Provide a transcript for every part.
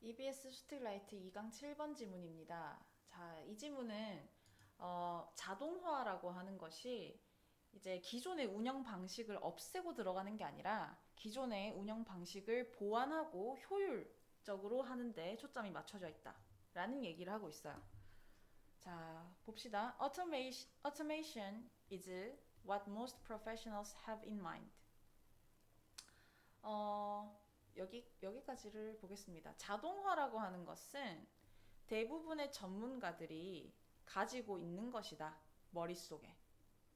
EBS 슈틸라이트 2강 7번 지문입니다. 자, 이 지문은 자동화라고 하는 것이 이제 기존의 운영 방식을 없애고 들어가는 게 아니라 기존의 운영 방식을 보완하고 효율적으로 하는데 초점이 맞춰져 있다. 라는 얘기를 하고 있어요. 자, 봅시다. Automation is what most professionals have in mind. 여기까지를 보겠습니다. 자동화라고 하는 것은 대부분의 전문가들이 가지고 있는 것이다. 머릿속에.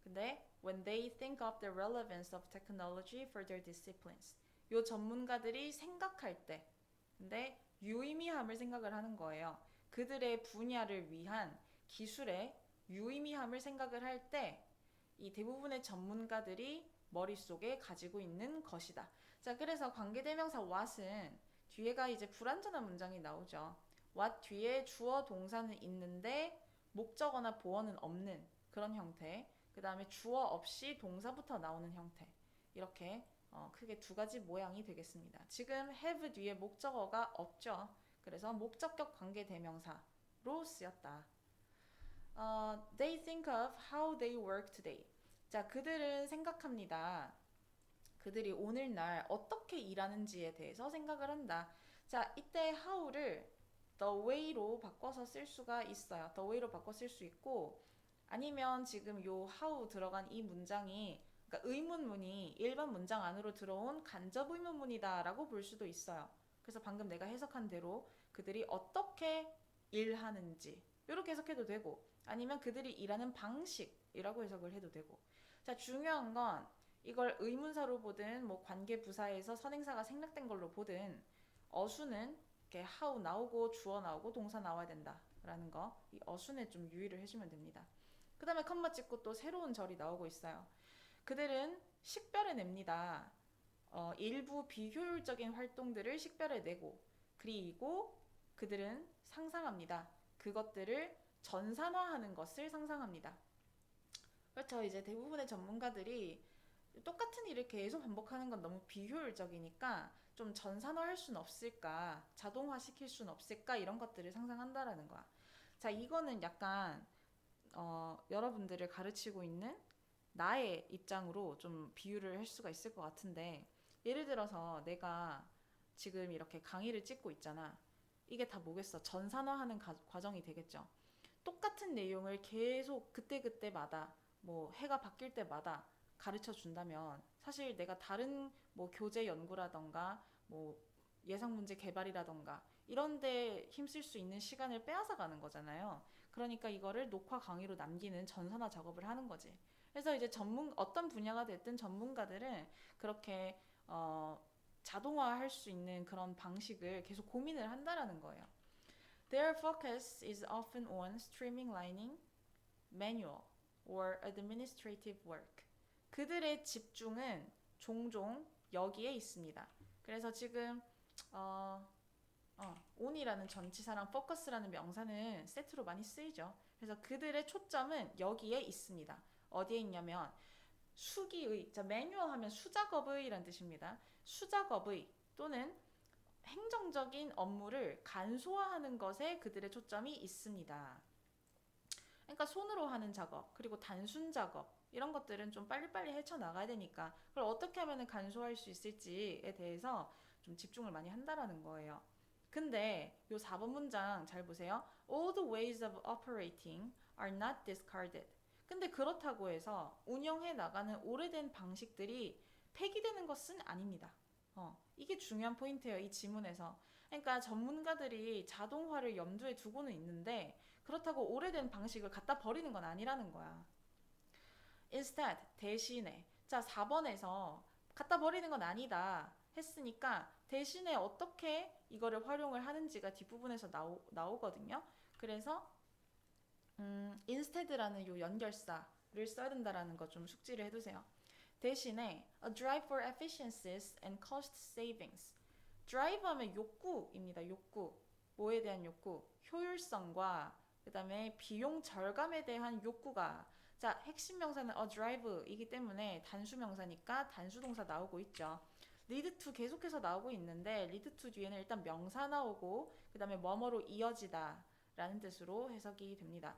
근데 when they think of the relevance of technology for their disciplines. 요 전문가들이 생각할 때 근데 유의미함을 생각을 하는 거예요. 그들의 분야를 위한 기술의 유의미함을 생각을 할 때 이 대부분의 전문가들이 머릿속에 가지고 있는 것이다. 자, 그래서 관계대명사 what은 뒤에가 이제 불완전한 문장이 나오죠. what 뒤에 주어 동사는 있는데 목적어나 보어는 없는 그런 형태. 그 다음에 주어 없이 동사부터 나오는 형태. 이렇게 크게 두 가지 모양이 되겠습니다. 지금 have 뒤에 목적어가 없죠. 그래서 목적격 관계대명사로 쓰였다. They think of how they work today. 자, 그들은 생각합니다. 그들이 오늘날 어떻게 일하는지에 대해서 생각을 한다. 자, 이때 how를 the way로 바꿔서 쓸 수가 있어요. the way로 바꿔 쓸 수 있고 아니면 지금 요 how 들어간 이 문장이 그러니까 의문문이 일반 문장 안으로 들어온 간접 의문문이다라고 볼 수도 있어요. 그래서 방금 내가 해석한 대로 그들이 어떻게 일하는지 이렇게 해석해도 되고 아니면 그들이 일하는 방식이라고 해석을 해도 되고 자 중요한 건 이걸 의문사로 보든 뭐 관계 부사에서 선행사가 생략된 걸로 보든 어수는 이렇게 how 나오고 주어 나오고 동사 나와야 된다라는 거 이 어순에 좀 유의를 해주면 됩니다. 그 다음에 컴마 찍고 또 새로운 절이 나오고 있어요. 그들은 식별해냅니다. 일부 비효율적인 활동들을 식별해내고 그리고 그들은 상상합니다. 그것들을 전산화하는 것을 상상합니다. 그렇죠. 이제 대부분의 전문가들이 똑같은 일을 계속 반복하는 건 너무 비효율적이니까 좀 전산화할 수는 없을까, 자동화 시킬 수는 없을까 이런 것들을 상상한다라는 거야. 자, 이거는 약간 여러분들을 가르치고 있는 나의 입장으로 좀 비유를 할 수가 있을 것 같은데 예를 들어서 내가 지금 이렇게 강의를 찍고 있잖아. 이게 다 뭐겠어? 전산화하는 과정이 되겠죠. 똑같은 내용을 계속 그때그때마다 뭐 해가 바뀔 때마다 가르쳐 준다면 사실 내가 다른 뭐 교재 연구라던가 뭐 예상 문제 개발이라던가 이런 데 힘쓸 수 있는 시간을 빼앗아 가는 거잖아요. 그러니까 이거를 녹화 강의로 남기는 전산화 작업을 하는 거지. 그래서 이제 어떤 분야가 됐든 전문가들은 그렇게 자동화할 수 있는 그런 방식을 계속 고민을 한다라는 거예요. Their focus is often on streamlining manual or administrative work. 그들의 집중은 종종 여기에 있습니다. 그래서 지금 on이라는 전치사랑 focus라는 명사는 세트로 많이 쓰이죠. 그래서 그들의 초점은 여기에 있습니다. 어디에 있냐면 수기의, 자, 매뉴얼 하면 수작업의란 뜻입니다. 수작업의 또는 행정적인 업무를 간소화하는 것에 그들의 초점이 있습니다. 그러니까 손으로 하는 작업, 그리고 단순 작업, 이런 것들은 좀 빨리빨리 헤쳐나가야 되니까 그걸 어떻게 하면 간소화할 수 있을지에 대해서 좀 집중을 많이 한다라는 거예요. 근데 요 4번 문장 잘 보세요. All the ways of operating are not discarded. 근데 그렇다고 해서 운영해 나가는 오래된 방식들이 폐기되는 것은 아닙니다. 이게 중요한 포인트예요. 이 지문에서. 그러니까 전문가들이 자동화를 염두에 두고는 있는데 그렇다고 오래된 방식을 갖다 버리는 건 아니라는 거야. Instead, 대신에. 자, 4번에서 갖다 버리는 건 아니다 했으니까 대신에 어떻게 이거를 활용을 하는지가 뒷부분에서 나오거든요. 그래서 instead라는 요 연결사를 써야 된다라는 거 좀 숙지를 해두세요. 대신에 a drive for efficiencies and cost savings. drive 하면 욕구입니다. 욕구. 뭐에 대한 욕구? 효율성과 그 다음에 비용 절감에 대한 욕구가 자 핵심 명사는 a drive이기 때문에 단수 명사니까 단수 동사 나오고 있죠. lead to 계속해서 나오고 있는데 lead to 뒤에는 일단 명사 나오고 그 다음에 뭐뭐로 이어지다 라는 뜻으로 해석이 됩니다.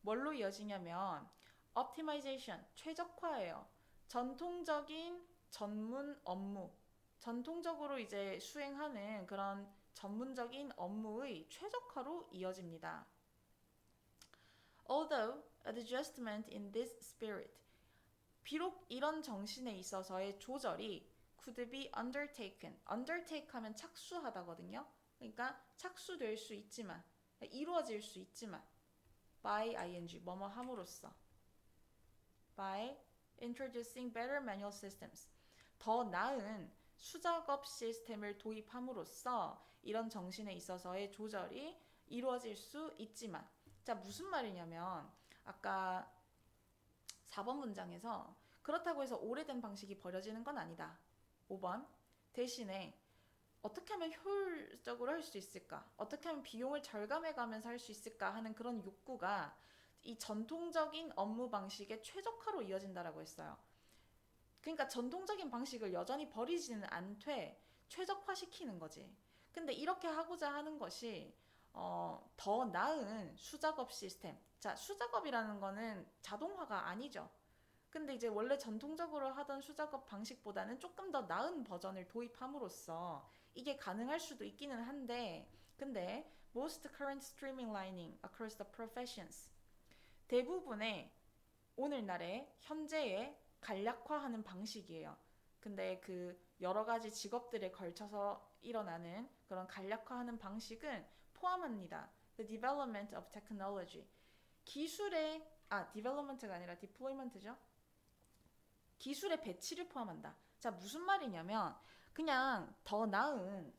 뭘로 이어지냐면 optimization, 최적화예요. 전통적인 전문 업무, 전통적으로 이제 수행하는 그런 전문적인 업무의 최적화로 이어집니다. Although adjustment in this spirit, 비록 이런 정신에 있어서의 조절이 could be undertaken. undertake 하면 착수하다거든요. 그러니까 착수될 수 있지만, 이루어질 수 있지만 by ing, 뭐뭐 함으로써 by introducing better manual systems, 더 나은 수작업 시스템을 도입함으로써 이런 정신에 있어서의 조절이 이루어질 수 있지만, 자, 무슨 말이냐면 아까 4번 문장에서 그렇다고 해서 오래된 방식이 버려지는 건 아니다. 5번 대신에 어떻게 하면 효율적으로 할 수 있을까? 어떻게 하면 비용을 절감해가면서 할 수 있을까? 하는 그런 욕구가 이 전통적인 업무 방식의 최적화로 이어진다라고 했어요. 그러니까 전통적인 방식을 여전히 버리지는 않되 최적화시키는 거지. 근데 이렇게 하고자 하는 것이 더 나은 수작업 시스템. 자, 수작업이라는 거는 자동화가 아니죠. 근데 이제 원래 전통적으로 하던 수작업 방식보다는 조금 더 나은 버전을 도입함으로써 이게 가능할 수도 있기는 한데, 근데 most current streamlining across the professions, 대부분의 오늘날의 현재의 간략화하는 방식이에요. 근데 그 여러 가지 직업들에 걸쳐서 일어나는 그런 간략화하는 방식은 포함합니다. The development of technology. 기술의 development가 아니라 deployment죠. 기술의 배치를 포함한다. 자, 무슨 말이냐면 그냥 더 나은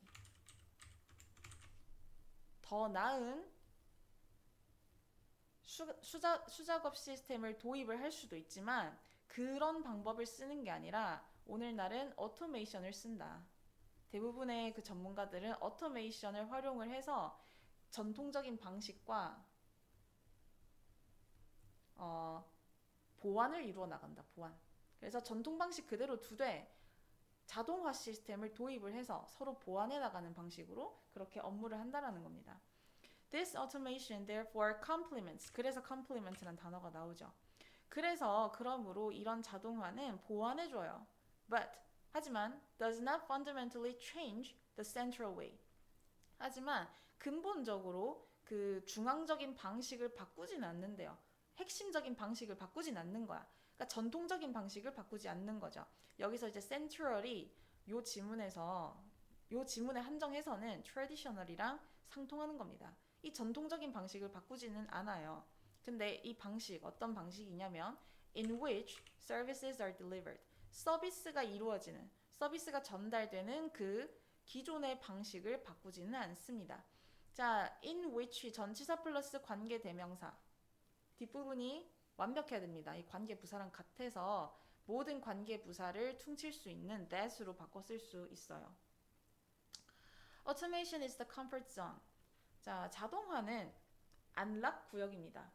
수작업 시스템을 도입을 할 수도 있지만 그런 방법을 쓰는 게 아니라 오늘날은 오토메이션을 쓴다. 대부분의 그 전문가들은 오토메이션을 활용을 해서 전통적인 방식과 보완을 이루어 나간다. 보완. 그래서 전통 방식 그대로 두되 자동화 시스템을 도입을 해서 서로 보완해 나가는 방식으로 그렇게 업무를 한다라는 겁니다. This automation therefore complements. 그래서 complement라는 단어가 나오죠. 그래서 그러므로 이런 자동화는 보완해줘요. But 하지만 does not fundamentally change the central way. 하지만 근본적으로 그 중앙적인 방식을 바꾸진 않는데요. 핵심적인 방식을 바꾸진 않는 거야. 그러니까 전통적인 방식을 바꾸지 않는 거죠. 여기서 이제 central이 요 지문에 한정해서는 traditional이랑 상통하는 겁니다. 이 전통적인 방식을 바꾸지는 않아요. 근데 이 방식, 어떤 방식이냐면 in which services are delivered. 서비스가 이루어지는, 서비스가 전달되는 그 기존의 방식을 바꾸지는 않습니다. 자, in which 전치사 플러스 관계 대명사. 뒷부분이 완벽해야 됩니다. 이 관계 부사랑 같아서 모든 관계 부사를 퉁칠 수 있는 that으로 바꿔 쓸 수 있어요. Automation is the comfort zone. 자, 자동화는 안락 구역입니다.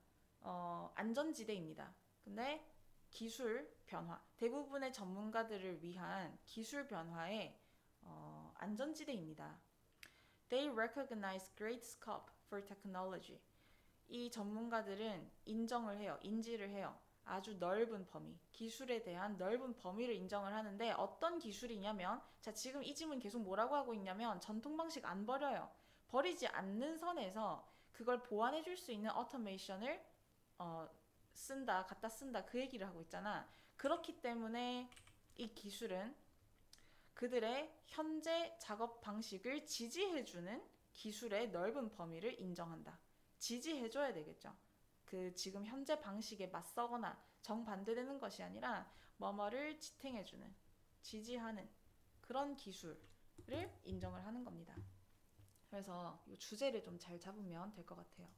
안전지대입니다. 근데 기술 변화, 대부분의 전문가들을 위한 기술 변화의 안전지대입니다. They recognize great scope for technology. 이 전문가들은 인정을 해요. 인지를 해요. 아주 넓은 범위, 기술에 대한 넓은 범위를 인정을 하는데 어떤 기술이냐면, 자, 지금 이 질문 계속 뭐라고 하고 있냐면 전통 방식 안 버려요. 버리지 않는 선에서 그걸 보완해 줄 수 있는 오토메이션을 갖다 쓴다 그 얘기를 하고 있잖아. 그렇기 때문에 이 기술은 그들의 현재 작업 방식을 지지해주는 기술의 넓은 범위를 인정한다. 지지해줘야 되겠죠. 그 지금 현재 방식에 맞서거나 정반대되는 것이 아니라 뭐뭐를 지탱해주는, 지지하는 그런 기술을 인정을 하는 겁니다. 그래서 이 주제를 좀 잘 잡으면 될 것 같아요.